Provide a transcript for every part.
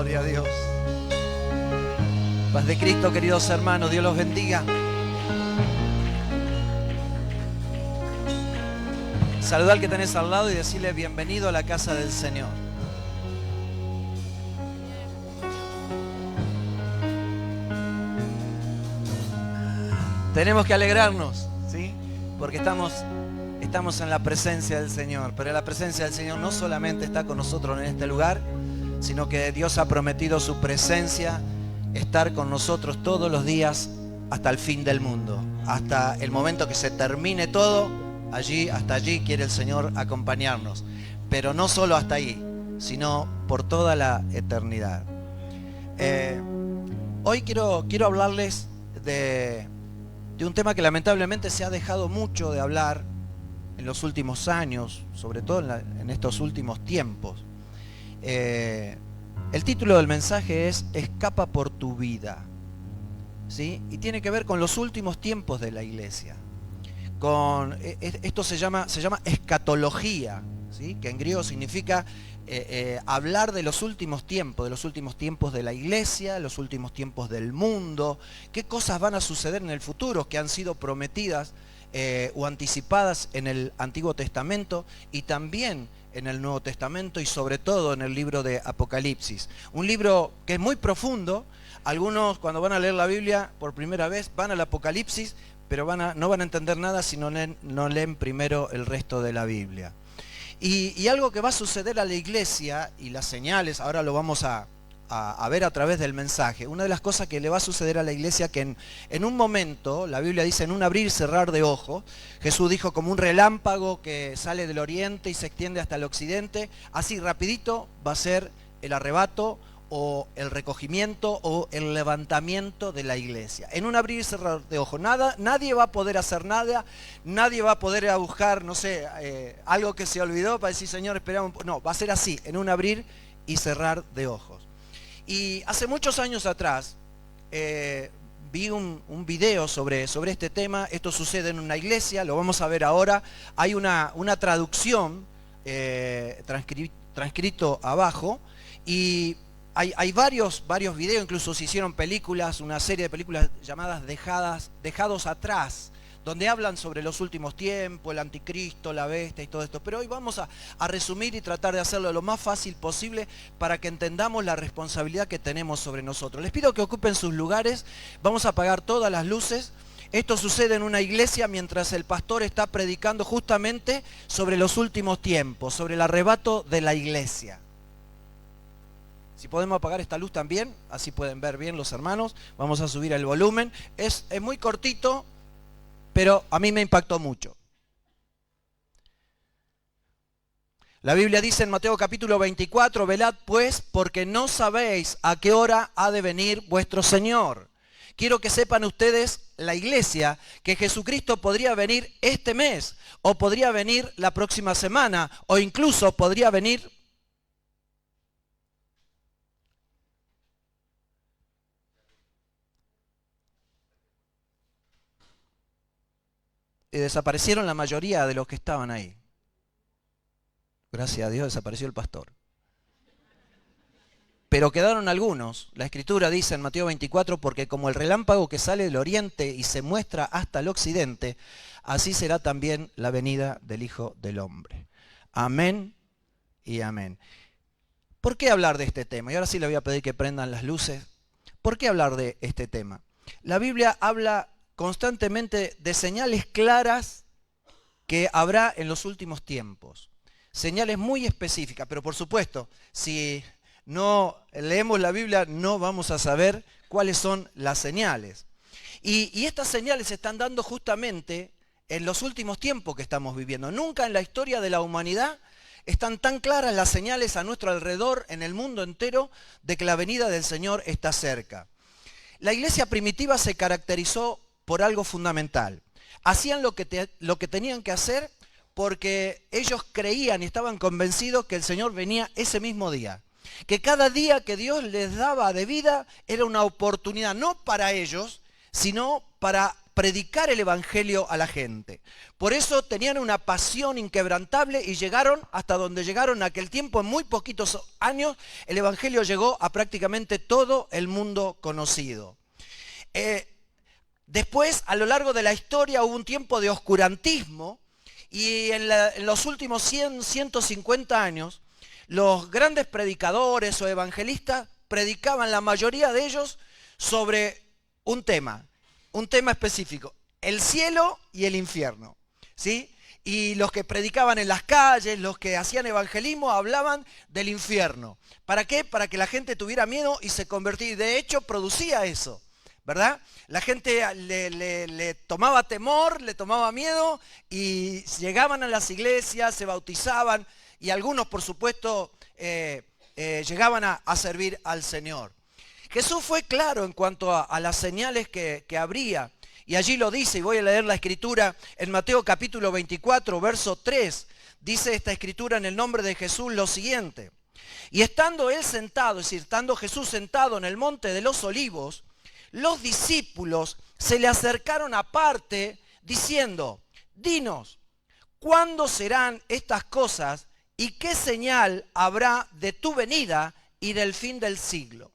Gloria a Dios. Paz de Cristo, queridos hermanos, Dios los bendiga. Saluda al que tenés al lado y decirle bienvenido a la casa del Señor. Tenemos que alegrarnos, ¿sí? Porque estamos en la presencia del Señor. Pero la presencia del Señor no solamente está con nosotros en este lugar, sino que Dios ha prometido su presencia, estar con nosotros todos los días hasta el fin del mundo. Hasta el momento que se termine todo, hasta allí quiere el Señor acompañarnos. Pero no solo hasta ahí, sino por toda la eternidad. Hoy quiero hablarles de un tema que lamentablemente se ha dejado mucho de hablar en los últimos años, sobre todo en estos últimos tiempos. El título del mensaje es Escapa por tu vida, ¿sí? Y tiene que ver con los últimos tiempos de la iglesia. Esto se llama escatología, ¿sí? Que en griego significa hablar de los últimos tiempos de la iglesia, los últimos tiempos del mundo, qué cosas van a suceder en el futuro que han sido prometidas o anticipadas en el Antiguo Testamento y también en el Nuevo Testamento y sobre todo en el libro de Apocalipsis. Un libro que es muy profundo. Algunos cuando van a leer la Biblia por primera vez van al Apocalipsis, pero no van a entender nada si no leen primero el resto de la Biblia. Y algo que va a suceder a la iglesia y las señales, ahora lo vamos a ver a través del mensaje. Una de las cosas que le va a suceder a la iglesia que en un momento, la Biblia dice en un abrir y cerrar de ojos, Jesús dijo como un relámpago que sale del oriente y se extiende hasta el occidente, así rapidito va a ser el arrebato o el recogimiento o el levantamiento de la iglesia. En un abrir y cerrar de ojos. Nadie va a poder hacer nada, nadie va a poder ir a buscar, no sé, algo que se olvidó para decir, Señor, esperamos. No, va a ser así, en un abrir y cerrar de ojos. Y hace muchos años atrás vi un video sobre este tema. Esto sucede en una iglesia, lo vamos a ver ahora. Hay una traducción transcrito abajo y hay varios videos, incluso se hicieron películas, una serie de películas llamadas Dejados Atrás, donde hablan sobre los últimos tiempos, el anticristo, la bestia y todo esto. Pero hoy vamos a resumir y tratar de hacerlo lo más fácil posible para que entendamos la responsabilidad que tenemos sobre nosotros. Les pido que ocupen sus lugares, vamos a apagar todas las luces. Esto sucede en una iglesia mientras el pastor está predicando justamente sobre los últimos tiempos, sobre el arrebato de la iglesia. Si podemos apagar esta luz también, así pueden ver bien los hermanos. Vamos a subir el volumen. Es muy cortito, pero a mí me impactó mucho. La Biblia dice en Mateo capítulo 24, velad pues, porque no sabéis a qué hora ha de venir vuestro Señor. Quiero que sepan ustedes, la iglesia, que Jesucristo podría venir este mes, o podría venir la próxima semana, o incluso podría venir y desaparecieron la mayoría de los que estaban ahí. Gracias a Dios desapareció el pastor. Pero quedaron algunos. La Escritura dice en Mateo 24, porque como el relámpago que sale del oriente y se muestra hasta el occidente, así será también la venida del Hijo del Hombre. Amén y amén. ¿Por qué hablar de este tema? Y ahora sí le voy a pedir que prendan las luces. ¿Por qué hablar de este tema? La Biblia habla constantemente de señales claras que habrá en los últimos tiempos. Señales muy específicas, pero por supuesto, si no leemos la Biblia no vamos a saber cuáles son las señales. Y estas señales se están dando justamente en los últimos tiempos que estamos viviendo. Nunca en la historia de la humanidad están tan claras las señales a nuestro alrededor, en el mundo entero, de que la venida del Señor está cerca. La iglesia primitiva se caracterizó por algo fundamental. Hacían lo que tenían que hacer porque ellos creían y estaban convencidos que el Señor venía ese mismo día. Que cada día que Dios les daba de vida era una oportunidad, no para ellos, sino para predicar el evangelio a la gente. Por eso tenían una pasión inquebrantable y llegaron hasta donde llegaron en aquel tiempo. En muy poquitos años el evangelio llegó a prácticamente todo el mundo conocido. Después, a lo largo de la historia, hubo un tiempo de oscurantismo y en los últimos 150 años, los grandes predicadores o evangelistas predicaban, la mayoría de ellos, sobre un tema específico, el cielo y el infierno, ¿sí? Y los que predicaban en las calles, los que hacían evangelismo, hablaban del infierno. ¿Para qué? Para que la gente tuviera miedo y se convirtiera. De hecho, producía eso, ¿verdad? La gente le tomaba temor, le tomaba miedo y llegaban a las iglesias, se bautizaban y algunos, por supuesto, llegaban a servir al Señor. Jesús fue claro en cuanto a las señales que habría. Y allí lo dice, y voy a leer la escritura en Mateo capítulo 24, verso 3. Dice esta escritura en el nombre de Jesús lo siguiente. Y estando él sentado, es decir, estando Jesús sentado en el monte de los olivos, los discípulos se le acercaron aparte diciendo, dinos, ¿cuándo serán estas cosas y qué señal habrá de tu venida y del fin del siglo?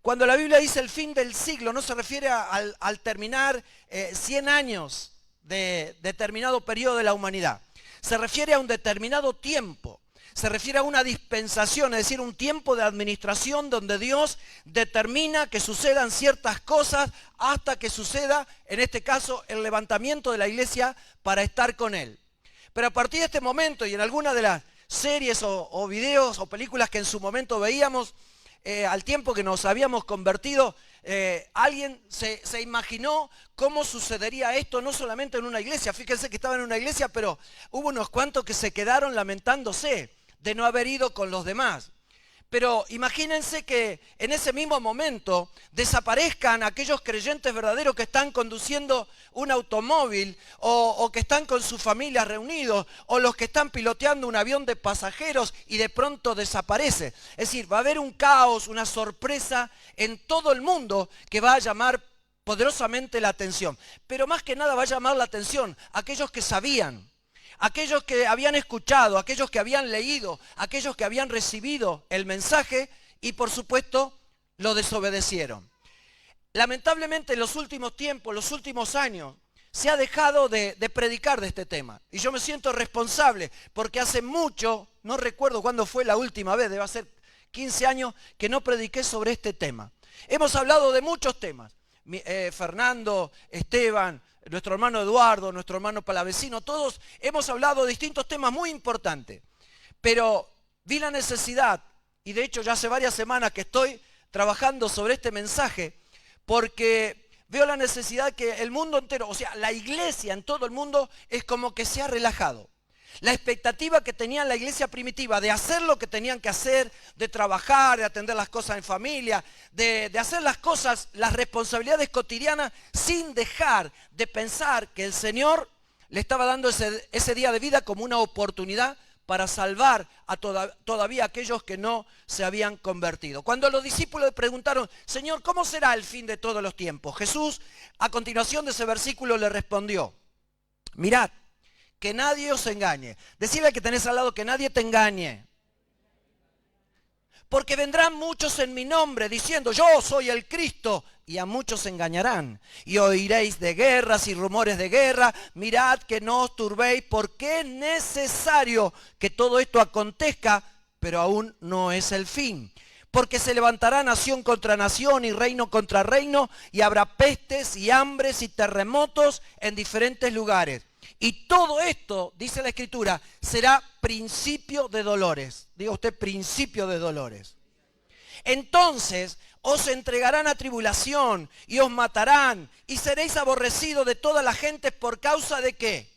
Cuando la Biblia dice el fin del siglo, no se refiere al terminar 100 años de determinado periodo de la humanidad. Se refiere a un determinado tiempo. Se refiere a una dispensación, es decir, un tiempo de administración donde Dios determina que sucedan ciertas cosas hasta que suceda, en este caso, el levantamiento de la iglesia para estar con Él. Pero a partir de este momento y en alguna de las series o videos o películas que en su momento veíamos, al tiempo que nos habíamos convertido, alguien se imaginó cómo sucedería esto no solamente en una iglesia. Fíjense que estaba en una iglesia, pero hubo unos cuantos que se quedaron lamentándose de no haber ido con los demás. Pero imagínense que en ese mismo momento desaparezcan aquellos creyentes verdaderos que están conduciendo un automóvil o que están con sus familias reunidos o los que están piloteando un avión de pasajeros y de pronto desaparece. Es decir, va a haber un caos, una sorpresa en todo el mundo que va a llamar poderosamente la atención. Pero más que nada va a llamar la atención a aquellos que sabían, aquellos que habían escuchado, aquellos que habían leído, aquellos que habían recibido el mensaje y por supuesto lo desobedecieron. Lamentablemente en los últimos tiempos, los últimos años, se ha dejado de predicar de este tema. Y yo me siento responsable porque hace mucho, no recuerdo cuándo fue la última vez, debe ser 15 años que no prediqué sobre este tema. Hemos hablado de muchos temas. Fernando, Esteban, nuestro hermano Eduardo, nuestro hermano Palavecino, todos hemos hablado de distintos temas muy importantes. Pero vi la necesidad, y de hecho ya hace varias semanas que estoy trabajando sobre este mensaje, porque veo la necesidad que el mundo entero, o sea, la iglesia en todo el mundo es como que se ha relajado. La expectativa que tenía la iglesia primitiva de hacer lo que tenían que hacer, de trabajar, de atender las cosas en familia, de hacer las cosas, las responsabilidades cotidianas, sin dejar de pensar que el Señor le estaba dando ese día de vida como una oportunidad para salvar a todavía aquellos que no se habían convertido. Cuando los discípulos le preguntaron, Señor, ¿cómo será el fin de todos los tiempos? Jesús, a continuación de ese versículo, le respondió, mirad, que nadie os engañe. Decirle al que tenés al lado que nadie te engañe. Porque vendrán muchos en mi nombre diciendo, yo soy el Cristo, y a muchos engañarán. Y oiréis de guerras y rumores de guerra. Mirad que no os turbéis, porque es necesario que todo esto acontezca, pero aún no es el fin. Porque se levantará nación contra nación y reino contra reino, y habrá pestes y hambres y terremotos en diferentes lugares. Y todo esto, dice la Escritura, será principio de dolores. Diga usted, principio de dolores. Entonces os entregarán a tribulación y os matarán y seréis aborrecidos de toda la gente por causa de ¿qué?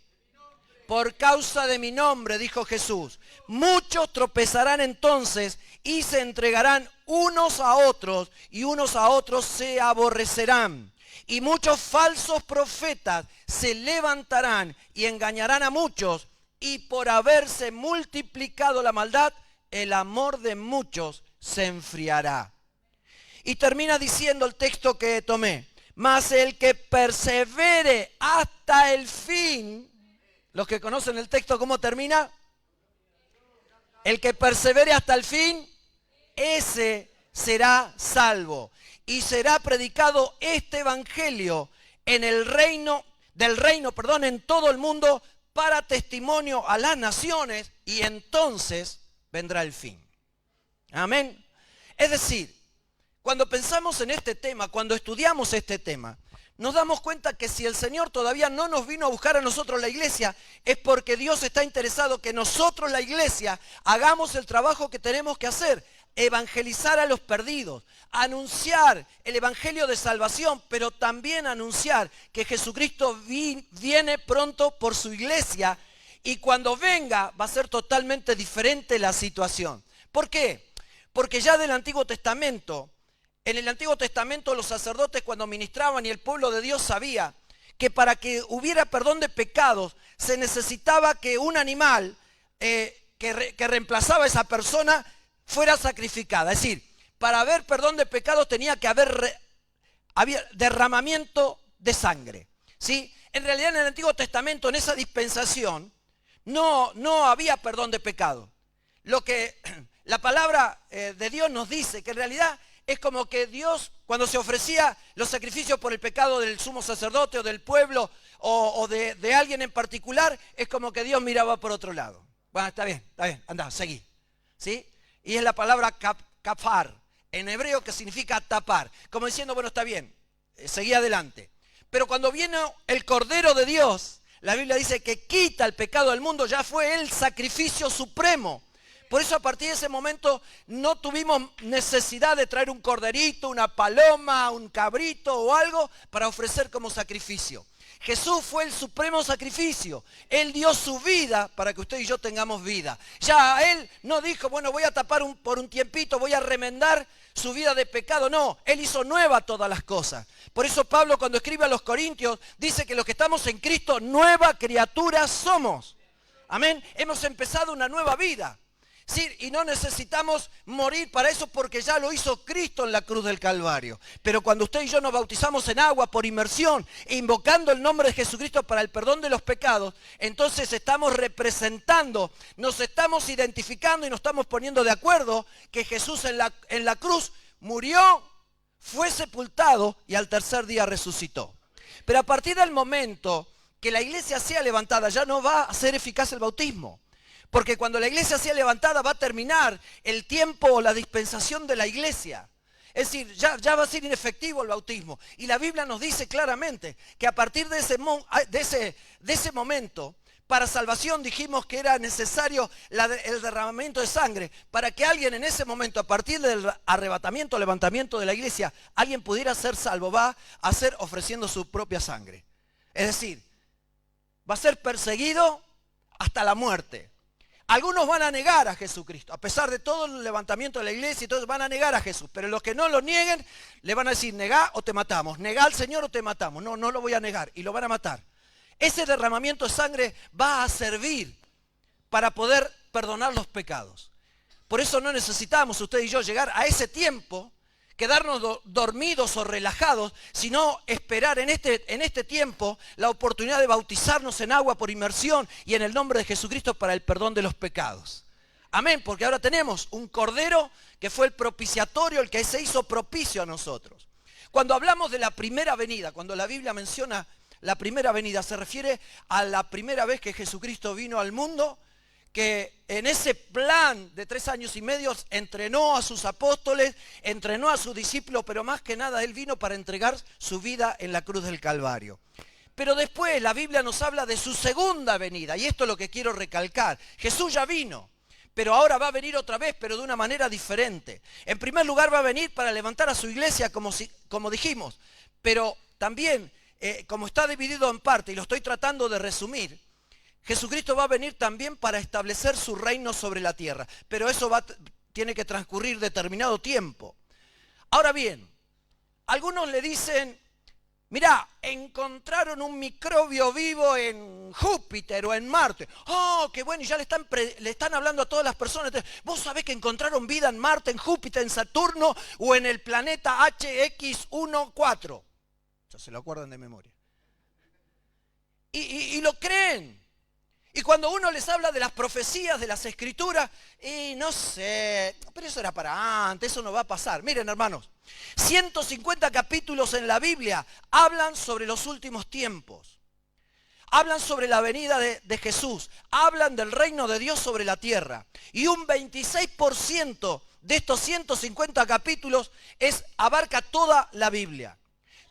Por causa de mi nombre, dijo Jesús. Muchos tropezarán entonces y se entregarán unos a otros y unos a otros se aborrecerán. Y muchos falsos profetas se levantarán y engañarán a muchos, y por haberse multiplicado la maldad, el amor de muchos se enfriará. Y termina diciendo el texto que tomé, Mas el que persevere hasta el fin, los que conocen el texto, ¿cómo termina? El que persevere hasta el fin, ese será salvo. Y será predicado este evangelio en el reino, en todo el mundo, para testimonio a las naciones, y entonces vendrá el fin. Amén. Es decir, cuando pensamos en este tema, cuando estudiamos este tema, nos damos cuenta que si el Señor todavía no nos vino a buscar a nosotros la iglesia, es porque Dios está interesado que nosotros, la iglesia, hagamos el trabajo que tenemos que hacer: evangelizar a los perdidos, anunciar el evangelio de salvación, pero también anunciar que Jesucristo viene pronto por su iglesia, y cuando venga va a ser totalmente diferente la situación. ¿Por qué? Porque ya del Antiguo Testamento, en el Antiguo Testamento los sacerdotes cuando ministraban y el pueblo de Dios sabía que para que hubiera perdón de pecados se necesitaba que un animal que reemplazaba a esa persona fuera sacrificada. Es decir, para haber perdón de pecados tenía que haber derramamiento de sangre, ¿sí? En realidad en el Antiguo Testamento, en esa dispensación, no había perdón de pecados. Lo que la palabra de Dios nos dice, que en realidad es como que Dios, cuando se ofrecía los sacrificios por el pecado del sumo sacerdote o del pueblo o de alguien en particular, es como que Dios miraba por otro lado. Bueno, está bien, anda, seguí, ¿sí? Y es la palabra kafar, en hebreo, que significa tapar. Como diciendo, bueno, está bien, seguí adelante. Pero cuando viene el Cordero de Dios, la Biblia dice que quita el pecado del mundo, ya fue el sacrificio supremo. Por eso a partir de ese momento no tuvimos necesidad de traer un corderito, una paloma, un cabrito o algo para ofrecer como sacrificio. Jesús fue el supremo sacrificio. Él dio su vida para que usted y yo tengamos vida. Ya Él no dijo, bueno, voy a tapar por un tiempito, voy a remendar su vida de pecado. No, Él hizo nueva todas las cosas. Por eso Pablo, cuando escribe a los Corintios, dice que los que estamos en Cristo, nueva criatura somos. Amén. Hemos empezado una nueva vida. Sí, y no necesitamos morir para eso, porque ya lo hizo Cristo en la cruz del Calvario. Pero cuando usted y yo nos bautizamos en agua por inmersión, invocando el nombre de Jesucristo para el perdón de los pecados, entonces estamos representando, nos estamos identificando y nos estamos poniendo de acuerdo que Jesús en la cruz murió, fue sepultado y al tercer día resucitó. Pero a partir del momento que la iglesia sea levantada, ya no va a ser eficaz el bautismo. Porque cuando la iglesia sea levantada va a terminar el tiempo o la dispensación de la iglesia. Es decir, ya va a ser inefectivo el bautismo. Y la Biblia nos dice claramente que a partir de ese momento, para salvación dijimos que era necesario el derramamiento de sangre, para que alguien en ese momento, a partir del arrebatamiento, levantamiento de la iglesia, alguien pudiera ser salvo, va a ser ofreciendo su propia sangre. Es decir, va a ser perseguido hasta la muerte. Algunos van a negar a Jesucristo, a pesar de todo el levantamiento de la iglesia, y todos van a negar a Jesús, pero los que no lo nieguen, le van a decir, negá o te matamos, negá al Señor o te matamos. No lo voy a negar, y lo van a matar. Ese derramamiento de sangre va a servir para poder perdonar los pecados. Por eso no necesitamos usted y yo llegar a ese tiempo, quedarnos dormidos o relajados, sino esperar en este tiempo la oportunidad de bautizarnos en agua por inmersión y en el nombre de Jesucristo para el perdón de los pecados. Amén, porque ahora tenemos un Cordero que fue el propiciatorio, el que se hizo propicio a nosotros. Cuando hablamos de la primera venida, cuando la Biblia menciona la primera venida, se refiere a la primera vez que Jesucristo vino al mundo, que en ese plan de 3 años y medio entrenó a sus apóstoles, entrenó a sus discípulos, pero más que nada Él vino para entregar su vida en la cruz del Calvario. Pero después la Biblia nos habla de su segunda venida, y esto es lo que quiero recalcar. Jesús ya vino, pero ahora va a venir otra vez, pero de una manera diferente. En primer lugar va a venir para levantar a su iglesia, como dijimos, pero también, como está dividido en parte, y lo estoy tratando de resumir, Jesucristo va a venir también para establecer su reino sobre la tierra, pero eso tiene que transcurrir determinado tiempo. Ahora bien, algunos le dicen, mirá, encontraron un microbio vivo en Júpiter o en Marte. ¡Oh, qué bueno! Y ya le están hablando a todas las personas. ¿Vos sabés que encontraron vida en Marte, en Júpiter, en Saturno o en el planeta HX14? Se lo acuerdan de memoria. Y lo creen. Y cuando uno les habla de las profecías, de las escrituras, y no sé, pero eso era para antes, eso no va a pasar. Miren, hermanos, 150 capítulos en la Biblia hablan sobre los últimos tiempos. Hablan sobre la venida de Jesús, hablan del reino de Dios sobre la tierra. Y un 26% de estos 150 capítulos abarca toda la Biblia.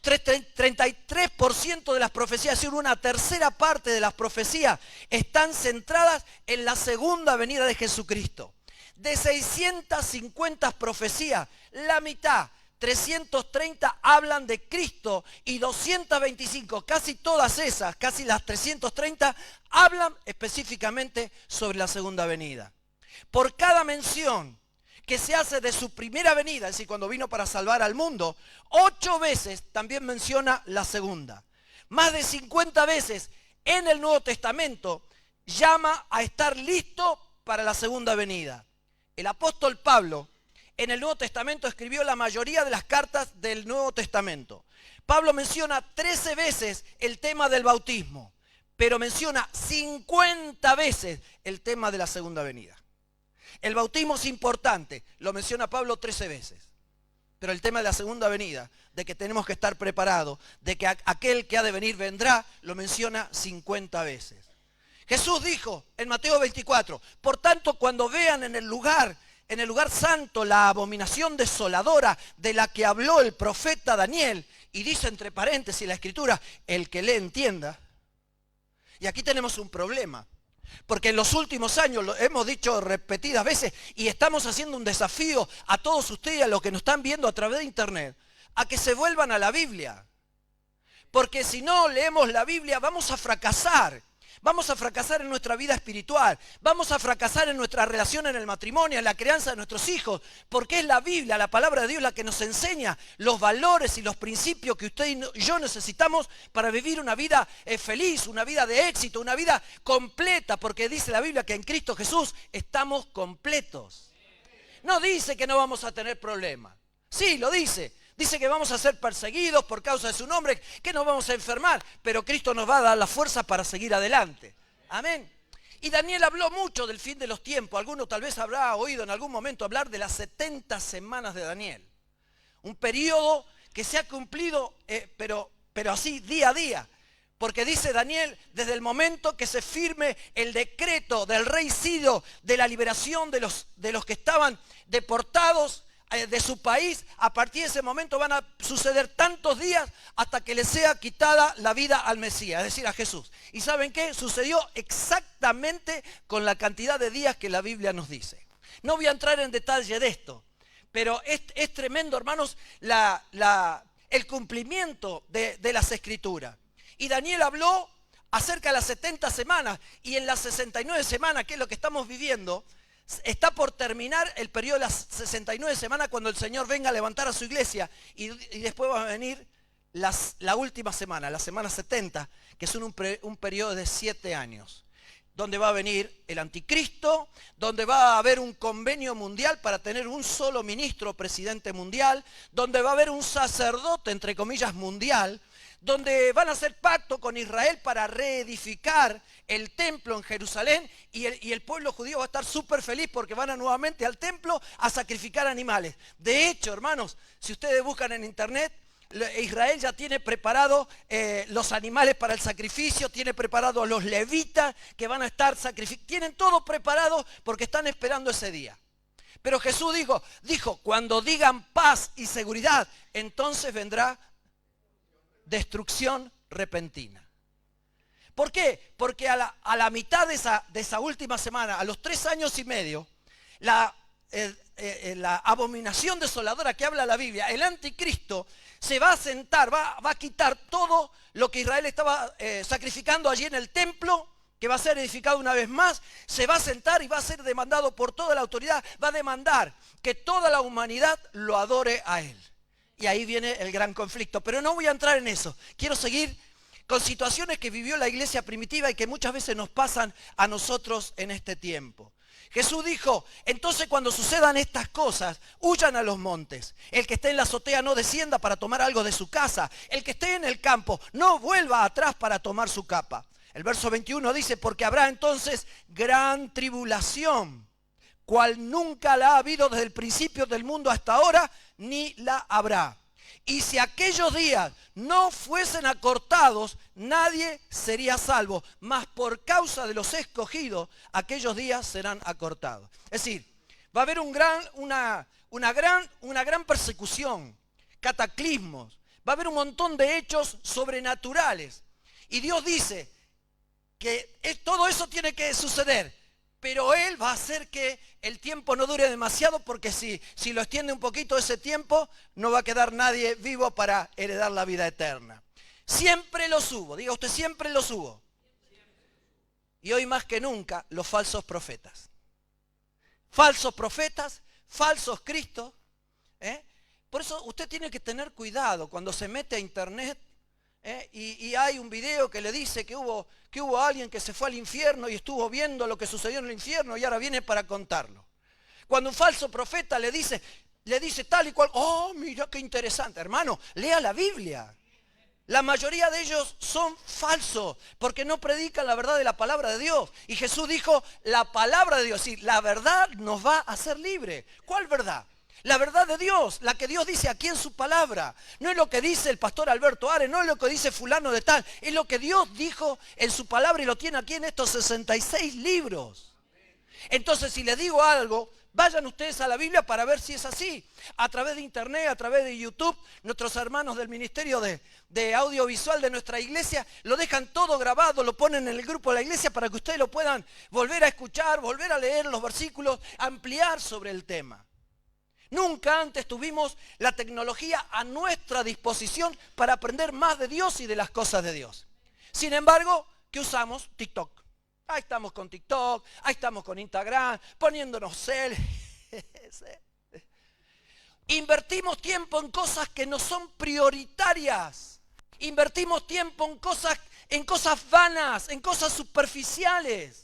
33% de las profecías, es decir, una tercera parte de las profecías están centradas en la segunda venida de Jesucristo. De 650 profecías, la mitad, 330 hablan de Cristo y 225, casi todas esas, casi las 330, hablan específicamente sobre la segunda venida. Por cada mención que se hace de su primera venida, es decir, cuando vino para salvar al mundo, 8 veces también menciona la segunda. Más de 50 veces en el Nuevo Testamento llama a estar listo para la segunda venida. El apóstol Pablo en el Nuevo Testamento escribió la mayoría de las cartas del Nuevo Testamento. Pablo menciona 13 veces el tema del bautismo, pero menciona 50 veces el tema de la segunda venida. El bautismo es importante, lo menciona Pablo 13 veces. Pero el tema de la segunda venida, de que tenemos que estar preparados, de que aquel que ha de venir vendrá, lo menciona 50 veces. Jesús dijo en Mateo 24, por tanto cuando vean en el lugar santo la abominación desoladora de la que habló el profeta Daniel, y dice entre paréntesis la escritura, el que le entienda. Y aquí tenemos un problema. Porque en los últimos años, lo hemos dicho repetidas veces, y estamos haciendo un desafío a todos ustedes, a los que nos están viendo a través de internet, a que se vuelvan a la Biblia. Porque si no leemos la Biblia vamos a fracasar. Vamos a fracasar en nuestra vida espiritual, vamos a fracasar en nuestra relación en el matrimonio, en la crianza de nuestros hijos, porque es la Biblia, la palabra de Dios, la que nos enseña los valores y los principios que usted y yo necesitamos para vivir una vida feliz, una vida de éxito, una vida completa, porque dice la Biblia que en Cristo Jesús estamos completos. No dice que no vamos a tener problemas, sí, lo dice. Dice que vamos a ser perseguidos por causa de su nombre, que nos vamos a enfermar, pero Cristo nos va a dar la fuerza para seguir adelante. Amén. Y Daniel habló mucho del fin de los tiempos. Alguno tal vez habrá oído en algún momento hablar de las 70 semanas de Daniel. Un periodo que se ha cumplido, pero así día a día. Porque dice Daniel, desde el momento que se firme el decreto del rey Ciro de la liberación de los que estaban deportados de su país, a partir de ese momento van a suceder tantos días hasta que le sea quitada la vida al Mesías, es decir, a Jesús. ¿Y saben qué? Sucedió exactamente con la cantidad de días que la Biblia nos dice. No voy a entrar en detalle de esto, pero es tremendo, hermanos, el cumplimiento de las Escrituras. Y Daniel habló acerca de las 70 semanas, y en las 69 semanas, que es lo que estamos viviendo, está por terminar el periodo de las 69 semanas cuando el Señor venga a levantar a su iglesia, y después va a venir la última semana, la semana 70, que es un periodo de 7 años, donde va a venir el anticristo, donde va a haber un convenio mundial para tener un solo ministro o presidente mundial, donde va a haber un sacerdote, entre comillas, mundial, donde van a hacer pacto con Israel para reedificar el templo en Jerusalén, y el pueblo judío va a estar súper feliz porque van a nuevamente al templo a sacrificar animales. De hecho, hermanos, si ustedes buscan en internet, Israel ya tiene preparado los animales para el sacrificio, tiene preparado a los levitas que van a estar sacrificando, tienen todo preparado porque están esperando ese día. Pero Jesús dijo, cuando digan paz y seguridad, entonces vendrá destrucción repentina. ¿Por qué? Porque a la mitad de esa última semana, a los 3 años y medio, la abominación desoladora que habla la Biblia, el anticristo, se va a sentar, va a quitar todo lo que Israel estaba sacrificando allí en el templo, que va a ser edificado una vez más, se va a sentar y va a ser demandado por toda la autoridad, va a demandar que toda la humanidad lo adore a él. Y ahí viene el gran conflicto, pero no voy a entrar en eso. Quiero seguir con situaciones que vivió la iglesia primitiva y que muchas veces nos pasan a nosotros en este tiempo. Jesús dijo, entonces cuando sucedan estas cosas, huyan a los montes. El que esté en la azotea no descienda para tomar algo de su casa. El que esté en el campo no vuelva atrás para tomar su capa. El verso 21 dice, porque habrá entonces gran tribulación, cual nunca la ha habido desde el principio del mundo hasta ahora, ni la habrá. Y si aquellos días no fuesen acortados, nadie sería salvo. Mas por causa de los escogidos, aquellos días serán acortados. Es decir, va a haber una gran persecución, cataclismos. Va a haber un montón de hechos sobrenaturales. Y Dios dice que todo eso tiene que suceder. Pero Él va a hacer que el tiempo no dure demasiado, porque si lo extiende un poquito ese tiempo, no va a quedar nadie vivo para heredar la vida eterna. Siempre los hubo, diga usted, siempre los hubo. Y hoy más que nunca, los falsos profetas. Falsos profetas, falsos cristos. Por eso usted tiene que tener cuidado cuando se mete a internet. Y hay un video que le dice que hubo alguien que se fue al infierno y estuvo viendo lo que sucedió en el infierno y ahora viene para contarlo. Cuando un falso profeta le dice tal y cual, oh, mira qué interesante. Hermano, lea la Biblia. La mayoría de ellos son falsos porque no predican la verdad de la palabra de Dios. Y Jesús dijo, la palabra de Dios, sí, la verdad nos va a hacer libre. ¿Cuál verdad? La verdad de Dios, la que Dios dice aquí en su palabra. No es lo que dice el pastor Alberto Ares, no es lo que dice fulano de tal. Es lo que Dios dijo en su palabra y lo tiene aquí en estos 66 libros. Entonces, si les digo algo, vayan ustedes a la Biblia para ver si es así. A través de internet, a través de YouTube, nuestros hermanos del ministerio de audiovisual de nuestra iglesia lo dejan todo grabado, lo ponen en el grupo de la iglesia para que ustedes lo puedan volver a escuchar, volver a leer los versículos, ampliar sobre el tema. Nunca antes tuvimos la tecnología a nuestra disposición para aprender más de Dios y de las cosas de Dios. Sin embargo, ¿qué usamos? TikTok. Ahí estamos con TikTok, ahí estamos con Instagram, poniéndonos Invertimos tiempo en cosas que no son prioritarias. Invertimos tiempo en cosas vanas, en cosas superficiales,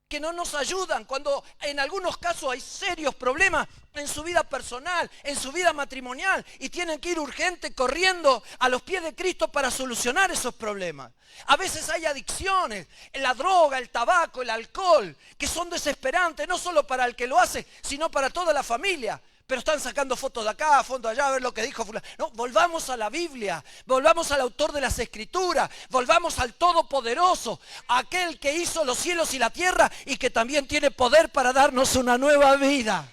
que no nos ayudan, cuando en algunos casos hay serios problemas en su vida personal, en su vida matrimonial, y tienen que ir urgente corriendo a los pies de Cristo para solucionar esos problemas. A veces hay adicciones, la droga, el tabaco, el alcohol, que son desesperantes, no solo para el que lo hace, sino para toda la familia. Pero están sacando fotos de acá, fotos de allá, a ver lo que dijo fulano. No, volvamos a la Biblia, volvamos al autor de las Escrituras, volvamos al Todopoderoso, aquel que hizo los cielos y la tierra y que también tiene poder para darnos una nueva vida.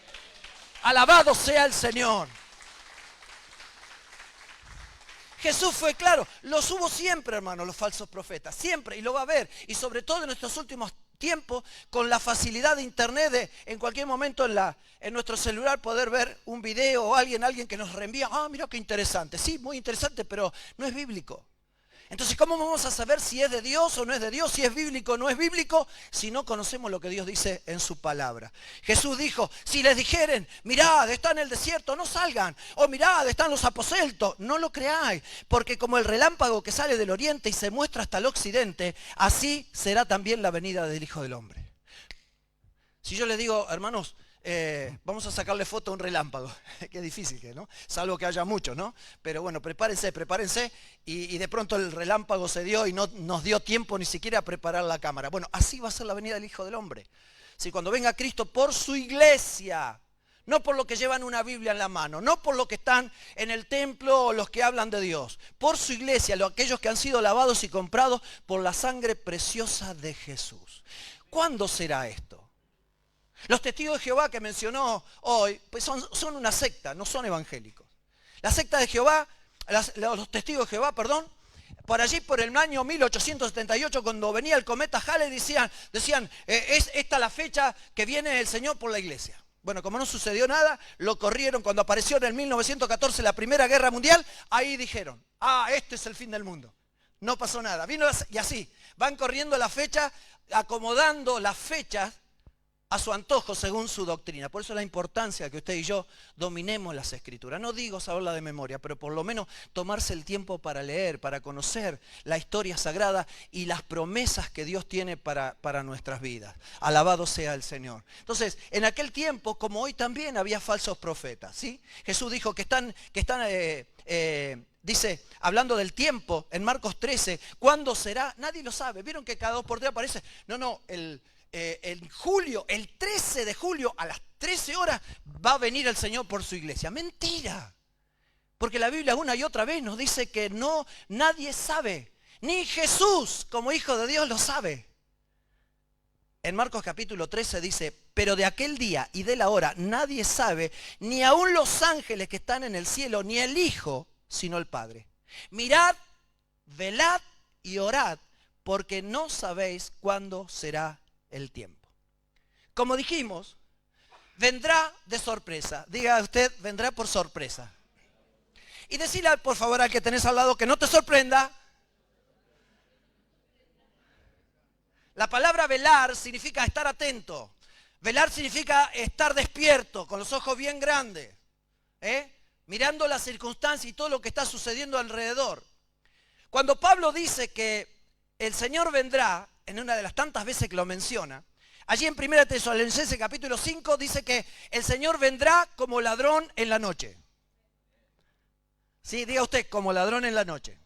Alabado sea el Señor. Jesús fue claro, los hubo siempre, hermano, los falsos profetas, siempre, y lo va a haber, y sobre todo en estos últimos tiempo, con la facilidad de internet, de en cualquier momento en nuestro celular poder ver un video o alguien que nos reenvía. Ah, mira qué interesante. Sí, muy interesante, pero no es bíblico. Entonces, ¿cómo vamos a saber si es de Dios o no es de Dios? Si es bíblico o no es bíblico, si no conocemos lo que Dios dice en su palabra. Jesús dijo, si les dijeren, mirad, está en el desierto, no salgan. O mirad, están los aposentos, no lo creáis. Porque como el relámpago que sale del oriente y se muestra hasta el occidente, así será también la venida del Hijo del Hombre. Si yo les digo, hermanos, vamos a sacarle foto a un relámpago. Qué difícil que, ¿no? Salvo que haya muchos, ¿no? Pero bueno, prepárense. Y de pronto el relámpago se dio y no nos dio tiempo ni siquiera a preparar la cámara. Bueno, así va a ser la venida del Hijo del Hombre. Si cuando venga Cristo por su iglesia, no por lo que llevan una Biblia en la mano, no por lo que están en el templo o los que hablan de Dios, por su iglesia, aquellos que han sido lavados y comprados por la sangre preciosa de Jesús. ¿Cuándo será esto? Los testigos de Jehová que mencionó hoy, pues son una secta, no son evangélicos. La secta de Jehová, los testigos de Jehová, perdón, por allí por el año 1878, cuando venía el cometa Halley, decían, es esta la fecha que viene el Señor por la iglesia. Bueno, como no sucedió nada, lo corrieron cuando apareció en el 1914 la Primera Guerra Mundial, ahí dijeron, este es el fin del mundo. No pasó nada. Vino y así, van corriendo la fecha, acomodando las fechas a su antojo según su doctrina. Por eso la importancia de que usted y yo dominemos las Escrituras. No digo saberla de memoria, pero por lo menos tomarse el tiempo para leer, para conocer la historia sagrada y las promesas que Dios tiene para nuestras vidas. Alabado sea el Señor. Entonces, en aquel tiempo, como hoy también, había falsos profetas, ¿sí? Jesús dijo que dice, hablando del tiempo, en Marcos 13, ¿cuándo será? Nadie lo sabe. ¿Vieron que cada 2 por 3 aparece? No, en julio, el 13 de julio, a las 13 horas, va a venir el Señor por su iglesia. Mentira. Porque la Biblia una y otra vez nos dice que no, nadie sabe. Ni Jesús, como Hijo de Dios, lo sabe. En Marcos capítulo 13 dice, pero de aquel día y de la hora nadie sabe, ni aun los ángeles que están en el cielo, ni el Hijo, sino el Padre. Mirad, velad y orad, porque no sabéis cuándo será el tiempo. Como dijimos, vendrá de sorpresa. Diga usted, vendrá por sorpresa. Y decirle por favor al que tenés al lado que no te sorprenda. La palabra velar significa estar atento. Velar significa estar despierto, con los ojos bien grandes, mirando las circunstancias y todo lo que está sucediendo alrededor. Cuando Pablo dice que el Señor vendrá, en una de las tantas veces que lo menciona, allí en 1 Tesalonicenses capítulo 5 dice que el Señor vendrá como ladrón en la noche. Sí, diga usted, como ladrón en la noche.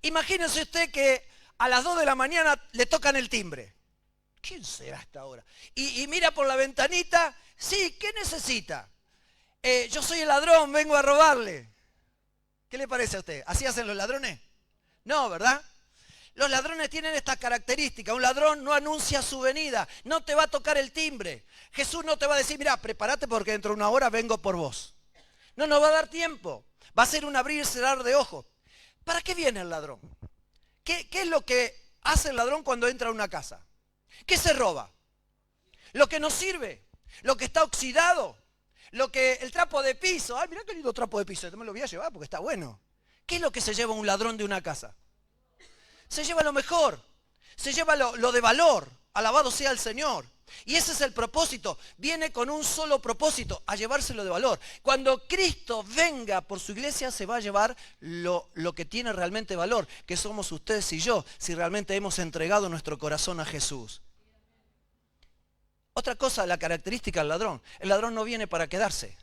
Imagínese usted que a las 2 de la mañana le tocan el timbre. ¿Quién será a esta hora? Y mira por la ventanita, sí, ¿qué necesita? Yo soy el ladrón, vengo a robarle. ¿Qué le parece a usted? ¿Así hacen los ladrones? No, ¿verdad? Los ladrones tienen esta característica. Un ladrón no anuncia su venida. No te va a tocar el timbre. Jesús no te va a decir, mira, prepárate porque dentro de una hora vengo por vos. No va a dar tiempo. Va a ser un abrir y cerrar de ojos. ¿Para qué viene el ladrón? ¿Qué es lo que hace el ladrón cuando entra a una casa? ¿Qué se roba? Lo que no sirve. Lo que está oxidado. El trapo de piso. Ay, mirá qué lindo trapo de piso. Yo me lo voy a llevar porque está bueno. ¿Qué es lo que se lleva un ladrón de una casa? Se lleva lo mejor, se lleva lo de valor, alabado sea el Señor. Y ese es el propósito, viene con un solo propósito, a llevárselo de valor. Cuando Cristo venga por su iglesia se va a llevar lo que tiene realmente valor, que somos ustedes y yo, si realmente hemos entregado nuestro corazón a Jesús. Otra cosa, la característica del ladrón, el ladrón no viene para quedarse.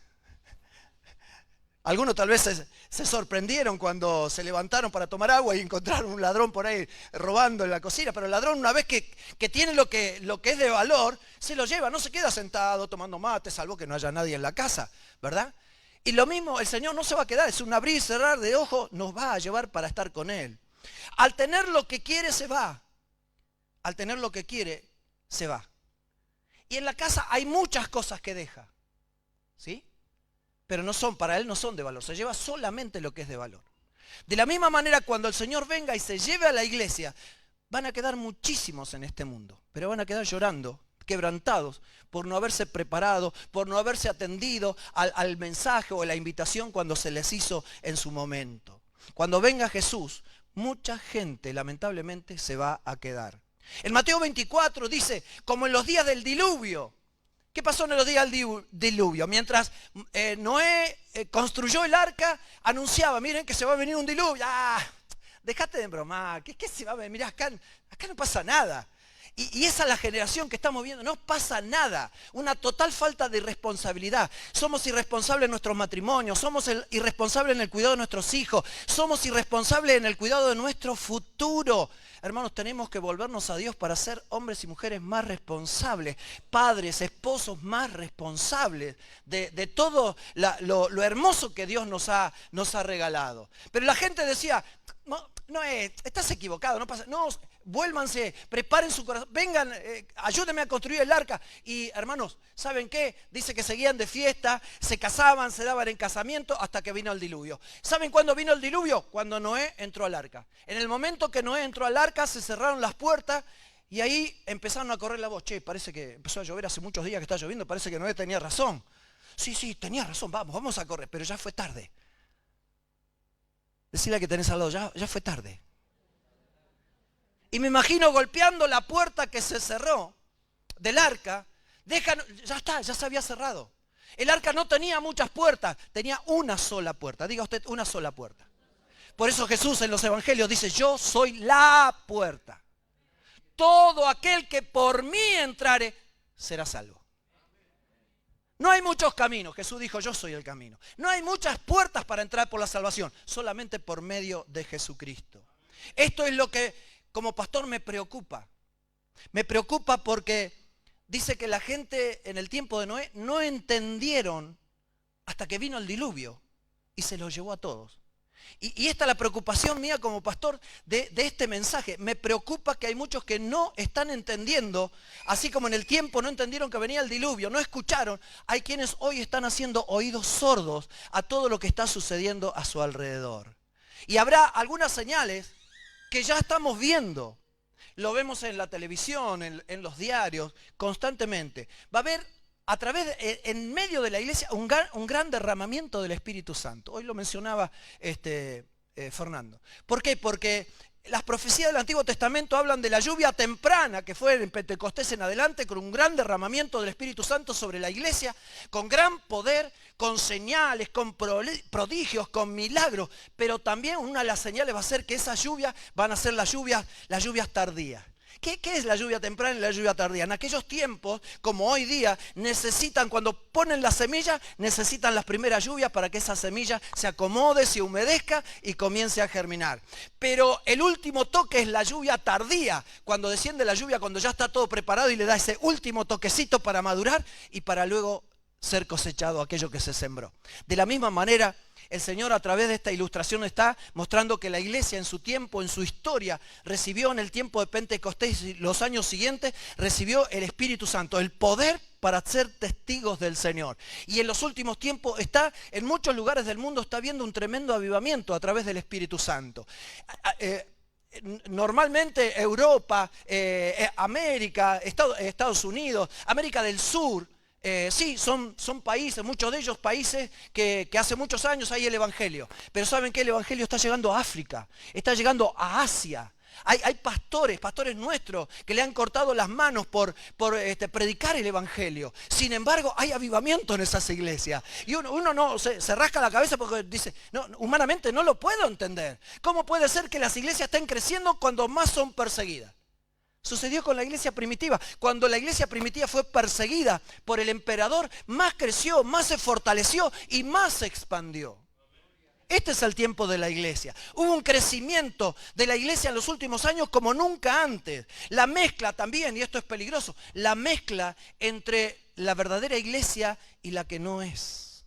Algunos tal vez se sorprendieron cuando se levantaron para tomar agua y encontraron un ladrón por ahí robando en la cocina. Pero el ladrón, una vez que tiene lo que es de valor, se lo lleva, no se queda sentado tomando mate, salvo que no haya nadie en la casa, ¿verdad? Y lo mismo, el Señor no se va a quedar, es un abrir y cerrar de ojos, nos va a llevar para estar con Él. Al tener lo que quiere, se va. Al tener lo que quiere, se va. Y en la casa hay muchas cosas que deja, ¿sí? Pero para Él no son de valor, se lleva solamente lo que es de valor. De la misma manera, cuando el Señor venga y se lleve a la iglesia, van a quedar muchísimos en este mundo, pero van a quedar llorando, quebrantados, por no haberse preparado, por no haberse atendido al mensaje o a la invitación cuando se les hizo en su momento. Cuando venga Jesús, mucha gente lamentablemente se va a quedar. En Mateo 24 dice, como en los días del diluvio. ¿Qué pasó en los días del diluvio? Mientras Noé construyó el arca, anunciaba, miren que se va a venir un diluvio. ¡Ah! Dejate de bromar, ¿qué se va a venir? Mirá, acá no pasa nada. Y esa es la generación que estamos viendo, no pasa nada. Una total falta de irresponsabilidad. Somos irresponsables en nuestros matrimonios, somos irresponsables en el cuidado de nuestros hijos, somos irresponsables en el cuidado de nuestro futuro. Hermanos, tenemos que volvernos a Dios para ser hombres y mujeres más responsables, padres, esposos más responsables de todo lo hermoso que Dios nos ha regalado. Pero la gente decía, estás equivocado, no pasa, no, vuélvanse, preparen su corazón, vengan, ayúdenme a construir el arca. Y hermanos, ¿saben qué? Dice que seguían de fiesta, se casaban, se daban en casamiento hasta que vino el diluvio. ¿Saben cuándo vino el diluvio? Cuando Noé entró al arca. En el momento que Noé entró al arca se cerraron las puertas y ahí empezaron a correr la voz. Che, parece que empezó a llover hace muchos días que está lloviendo, parece que Noé tenía razón. Sí, tenía razón, vamos a correr, pero ya fue tarde. Decirle que tenés al lado, ya fue tarde. Y me imagino golpeando la puerta que se cerró. del arca, ya está, ya se había cerrado. El arca no tenía muchas puertas, tenía una sola puerta. Diga usted, una sola puerta. Por eso Jesús en los evangelios dice, yo soy la puerta. Todo aquel que por mí entrare será salvo. No hay muchos caminos. Jesús dijo, yo soy el camino. No hay muchas puertas para entrar por la salvación, solamente por medio de Jesucristo. Esto es lo que como pastor me preocupa. Me preocupa porque dice que la gente en el tiempo de Noé no entendieron hasta que vino el diluvio y se los llevó a todos. Y esta es la preocupación mía como pastor de este mensaje. Me preocupa que hay muchos que no están entendiendo, así como en el tiempo no entendieron que venía el diluvio, no escucharon. Hay quienes hoy están haciendo oídos sordos a todo lo que está sucediendo a su alrededor. Y habrá algunas señales que ya estamos viendo. Lo vemos en la televisión, en los diarios, constantemente. Va a haber en medio de la iglesia un gran derramamiento del Espíritu Santo. Hoy lo mencionaba Fernando. ¿Por qué? Porque las profecías del Antiguo Testamento hablan de la lluvia temprana que fue en Pentecostés en adelante, con un gran derramamiento del Espíritu Santo sobre la iglesia, con gran poder, con señales, con prodigios, con milagros. Pero también una de las señales va a ser que esas lluvias van a ser las lluvias tardías. ¿Qué es la lluvia temprana y la lluvia tardía? En aquellos tiempos, como hoy día, necesitan, cuando ponen la semilla, necesitan las primeras lluvias para que esa semilla se acomode, se humedezca y comience a germinar. Pero el último toque es la lluvia tardía, cuando desciende la lluvia, cuando ya está todo preparado y le da ese último toquecito para madurar y para luego ser cosechado aquello que se sembró. De la misma manera, el Señor a través de esta ilustración está mostrando que la iglesia en su tiempo, en su historia, recibió en el tiempo de Pentecostés y los años siguientes, recibió el Espíritu Santo, el poder para ser testigos del Señor. Y en los últimos tiempos en muchos lugares del mundo está habiendo un tremendo avivamiento a través del Espíritu Santo. Normalmente Europa, América, Estados Unidos, América del Sur, sí, son países, muchos de ellos países que hace muchos años hay el Evangelio. Pero ¿saben qué? El Evangelio está llegando a África, está llegando a Asia. Hay pastores nuestros que le han cortado las manos por predicar el Evangelio. Sin embargo, hay avivamiento en esas iglesias. Y uno no se rasca la cabeza porque dice, no, humanamente no lo puedo entender. ¿Cómo puede ser que las iglesias estén creciendo cuando más son perseguidas? Sucedió con la iglesia primitiva. Cuando la iglesia primitiva fue perseguida por el emperador, más creció, más se fortaleció y más se expandió. Este es el tiempo de la iglesia. Hubo un crecimiento de la iglesia en los últimos años como nunca antes. La mezcla también, y esto es peligroso, la mezcla entre la verdadera iglesia y la que no es.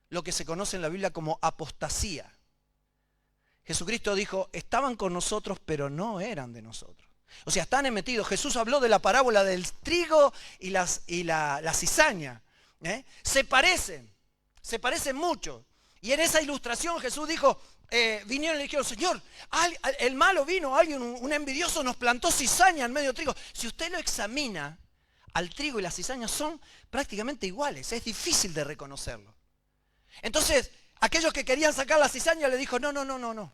Lo que se conoce en la Biblia como apostasía. Jesucristo dijo, estaban con nosotros, pero no eran de nosotros. O sea, están metidos. Jesús habló de la parábola del trigo y la cizaña. Se parecen mucho. Y en esa ilustración Jesús dijo, vinieron y le dijeron, Señor, el malo vino, alguien, un envidioso nos plantó cizaña en medio del trigo. Si usted lo examina, al trigo y la cizaña son prácticamente iguales. Es difícil de reconocerlo. Entonces, aquellos que querían sacar la cizaña le dijo, no.